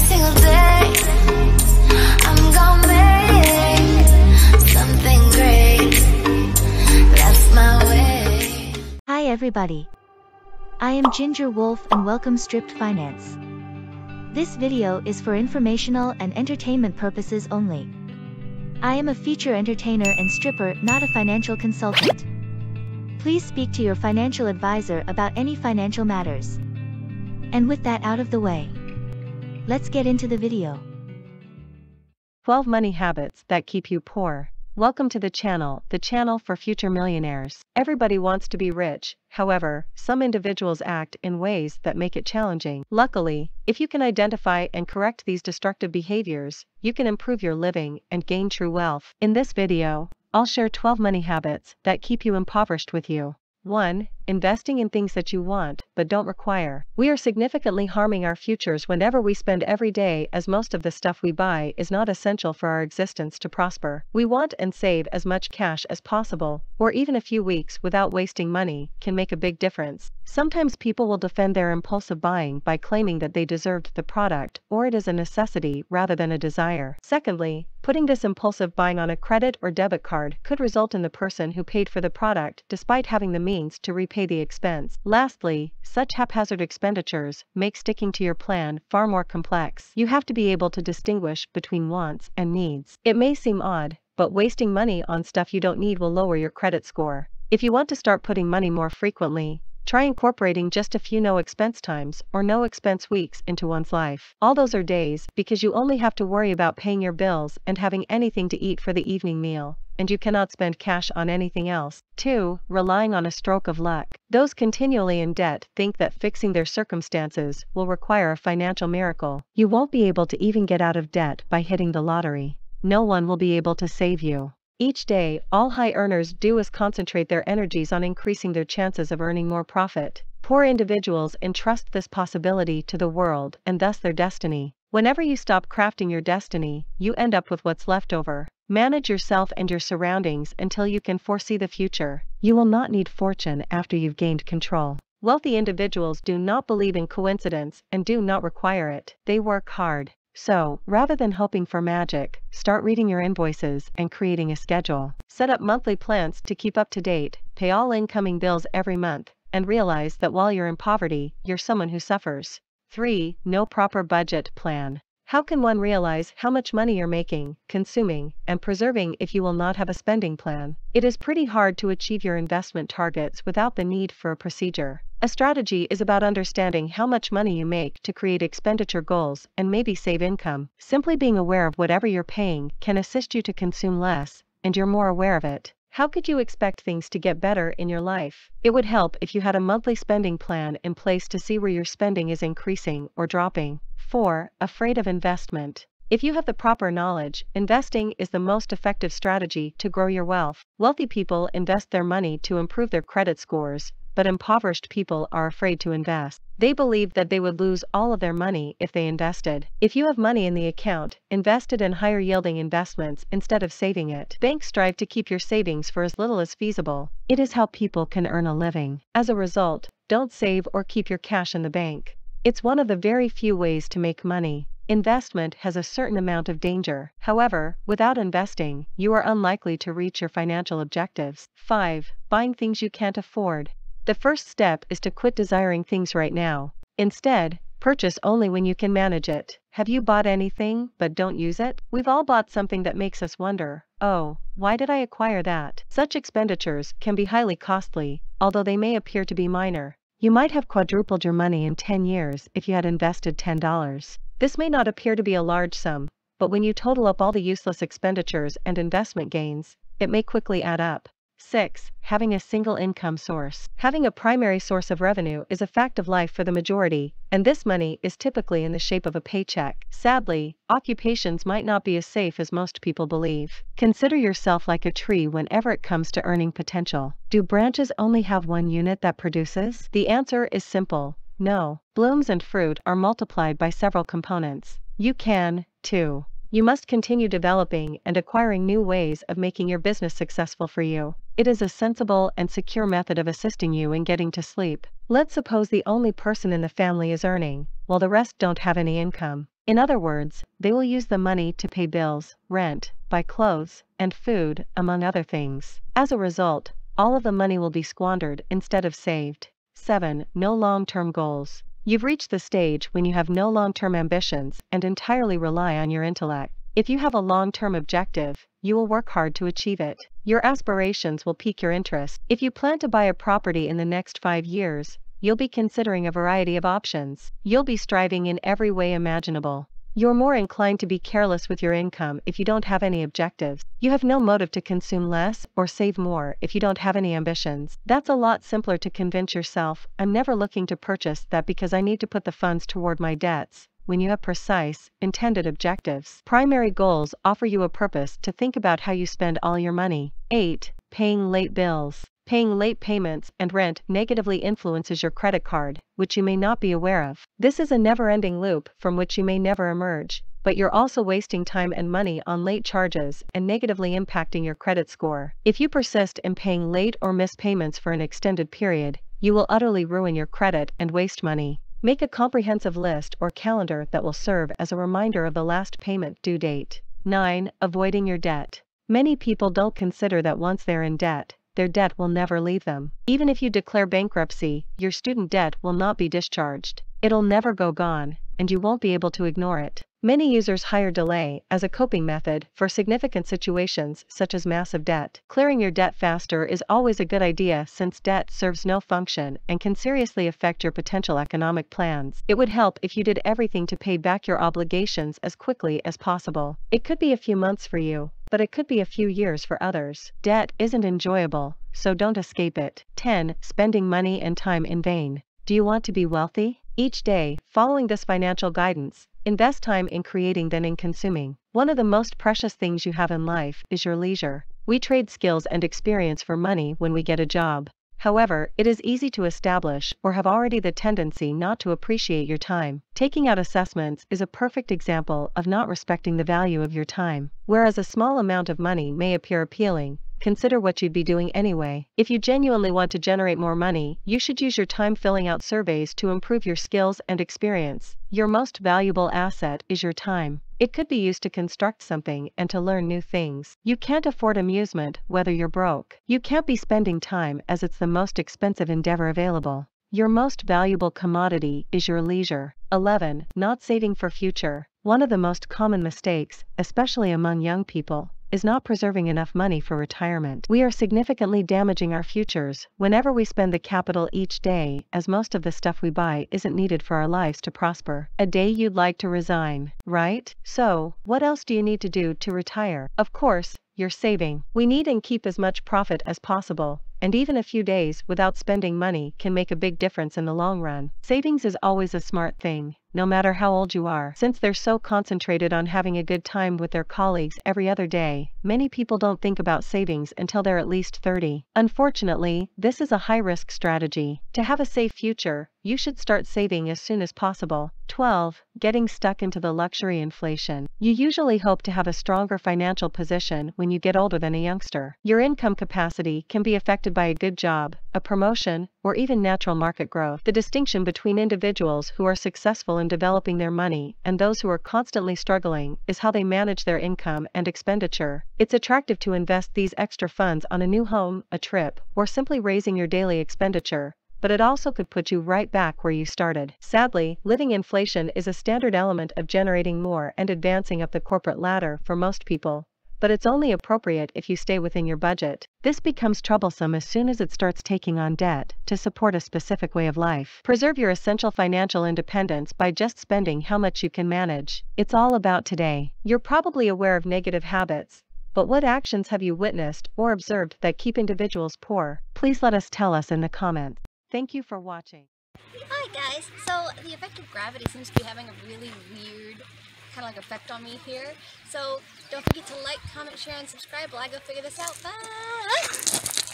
single day. I'm gonna make something great. That's my way. Hi everybody. I am Ginger Wolf and welcome Stripped Finance. This video is for informational and entertainment purposes only. I am a feature entertainer and stripper, not a financial consultant. Please speak to your financial advisor about any financial matters. And with that out of the way, let's get into the video. 12 money habits that keep you poor. Welcome to the channel for future millionaires. Everybody wants to be rich, however, some individuals act in ways that make it challenging. Luckily, if you can identify and correct these destructive behaviors, you can improve your living and gain true wealth. In this video, I'll share 12 money habits that keep you impoverished with you. 1. Investing in things that you want but don't require. We are significantly harming our futures whenever we spend every day, as most of the stuff we buy is not essential for our existence to prosper. We want and save as much cash as possible, or even a few weeks without wasting money can make a big difference. Sometimes people will defend their impulsive buying by claiming that they deserved the product or it is a necessity rather than a desire. Secondly, putting this impulsive buying on a credit or debit card could result in the person who paid for the product despite having the means to repay the expense. Lastly, such haphazard expenditures make sticking to your plan far more complex. You have to be able to distinguish between wants and needs. It may seem odd, but wasting money on stuff you don't need will lower your credit score. If you want to start putting money more frequently, try incorporating just a few no-expense times or no-expense weeks into one's life. All those are days because you only have to worry about paying your bills and having anything to eat for the evening meal, and you cannot spend cash on anything else. 2. Relying on a stroke of luck. Those continually in debt think that fixing their circumstances will require a financial miracle. You won't be able to even get out of debt by hitting the lottery. No one will be able to save you. Each day, all high earners do is concentrate their energies on increasing their chances of earning more profit. Poor individuals entrust this possibility to the world and thus their destiny. Whenever you stop crafting your destiny, you end up with what's left over. Manage yourself and your surroundings until you can foresee the future. You will not need fortune after you've gained control. Wealthy individuals do not believe in coincidence and do not require it. They work hard. So, rather than hoping for magic, start reading your invoices and creating a schedule. Set up monthly plans to keep up to date, pay all incoming bills every month, and realize that while you're in poverty, you're someone who suffers. 3. No proper budget plan. How can one realize how much money you're making, consuming, and preserving if you will not have a spending plan? It is pretty hard to achieve your investment targets without the need for a procedure. A strategy is about understanding how much money you make to create expenditure goals and maybe save income. Simply being aware of whatever you're paying can assist you to consume less, and you're more aware of it. How could you expect things to get better in your life? It would help if you had a monthly spending plan in place to see where your spending is increasing or dropping. 4. Afraid of investment. If you have the proper knowledge, investing is the most effective strategy to grow your wealth. Wealthy people invest their money to improve their credit scores, but impoverished people are afraid to invest. They believe that they would lose all of their money if they invested. If you have money in the account, invest it in higher yielding investments instead of saving it. Banks strive to keep your savings for as little as feasible. It is how people can earn a living. As a result, don't save or keep your cash in the bank. It's one of the very few ways to make money. Investment has a certain amount of danger. However, without investing, you are unlikely to reach your financial objectives. 5. Buying things you can't afford. The first step is to quit desiring things right now. Instead, purchase only when you can manage it. Have you bought anything but don't use it? We've all bought something that makes us wonder, oh, why did I acquire that? Such expenditures can be highly costly, although they may appear to be minor. You might have quadrupled your money in 10 years if you had invested $10. This may not appear to be a large sum, but when you total up all the useless expenditures and investment gains, it may quickly add up. 6. Having a single income source. Having a primary source of revenue is a fact of life for the majority, and this money is typically in the shape of a paycheck. Sadly, occupations might not be as safe as most people believe. Consider yourself like a tree whenever it comes to earning potential. Do branches only have one unit that produces? The answer is simple, no. Blooms and fruit are multiplied by several components. You can, too. You must continue developing and acquiring new ways of making your business successful for you. It is a sensible and secure method of assisting you in getting to sleep. Let's suppose the only person in the family is earning, while the rest don't have any income. In other words, they will use the money to pay bills, rent, buy clothes, and food, among other things. As a result, all of the money will be squandered instead of saved. 7. No long-term goals. You've reached the stage when you have no long-term ambitions and entirely rely on your intellect. If you have a long-term objective, you will work hard to achieve it. Your aspirations will pique your interest. If you plan to buy a property in the next 5 years, you'll be considering a variety of options. You'll be striving in every way imaginable. You're more inclined to be careless with your income if you don't have any objectives. You have no motive to consume less or save more if you don't have any ambitions. That's a lot simpler to convince yourself, I'm never looking to purchase that because I need to put the funds toward my debts, when you have precise, intended objectives. Primary goals offer you a purpose to think about how you spend all your money. 8. Paying late bills. Paying late payments and rent negatively influences your credit card, which you may not be aware of. This is a never-ending loop from which you may never emerge, but you're also wasting time and money on late charges and negatively impacting your credit score. If you persist in paying late or missed payments for an extended period, you will utterly ruin your credit and waste money. Make a comprehensive list or calendar that will serve as a reminder of the last payment due date. 9. Avoiding your debt. Many people don't consider that once they're in debt, their debt will never leave them. Even if you declare bankruptcy, your student debt will not be discharged. It'll never go gone, and you won't be able to ignore it. Many users hire delay as a coping method for significant situations such as massive debt. Clearing your debt faster is always a good idea since debt serves no function and can seriously affect your potential economic plans. It would help if you did everything to pay back your obligations as quickly as possible. It could be a few months for you, but it could be a few years for others. Debt isn't enjoyable, so don't escape it. 10. Spending money and time in vain. Do you want to be wealthy? Each day, following this financial guidance, invest time in creating than in consuming. One of the most precious things you have in life is your leisure. We trade skills and experience for money when we get a job. However, it is easy to establish or have already the tendency not to appreciate your time. Taking out assessments is a perfect example of not respecting the value of your time. Whereas a small amount of money may appear appealing, consider what you'd be doing anyway. If you genuinely want to generate more money, you should use your time filling out surveys to improve your skills and experience. Your most valuable asset is your time. It could be used to construct something and to learn new things. You can't afford amusement whether you're broke. You can't be spending time as it's the most expensive endeavor available. Your most valuable commodity is your leisure. 11. Not saving for future. One of the most common mistakes, especially among young people, is not preserving enough money for retirement. We are significantly damaging our futures whenever we spend the capital each day, as most of the stuff we buy isn't needed for our lives to prosper. A day you'd like to resign, right? So, what else do you need to do to retire? Of course, you're saving. We need and keep as much profit as possible, and even a few days without spending money can make a big difference in the long run. Savings is always a smart thing, no matter how old you are. Since they're so concentrated on having a good time with their colleagues every other day, many people don't think about savings until they're at least 30. Unfortunately, this is a high-risk strategy. To have a safe future, you should start saving as soon as possible. 12. Getting stuck into the luxury inflation. You usually hope to have a stronger financial position when you get older than a youngster. Your income capacity can be affected by a good job, a promotion, or even natural market growth. The distinction between individuals who are successful in developing their money and those who are constantly struggling is how they manage their income and expenditure. It's attractive to invest these extra funds on a new home, a trip, or simply raising your daily expenditure, but it also could put you right back where you started. Sadly, living inflation is a standard element of generating more and advancing up the corporate ladder for most people, but it's only appropriate if you stay within your budget. This becomes troublesome as soon as it starts taking on debt to support a specific way of life. Preserve your essential financial independence by just spending how much you can manage. It's all about today. You're probably aware of negative habits, but what actions have you witnessed or observed that keep individuals poor? Please let us tell us in the comments. Thank you for watching. Hi guys! So the effect of gravity seems to be having a really weird kind of like effect on me here. So don't forget to like, comment, share, and subscribe while I go figure this out. Bye!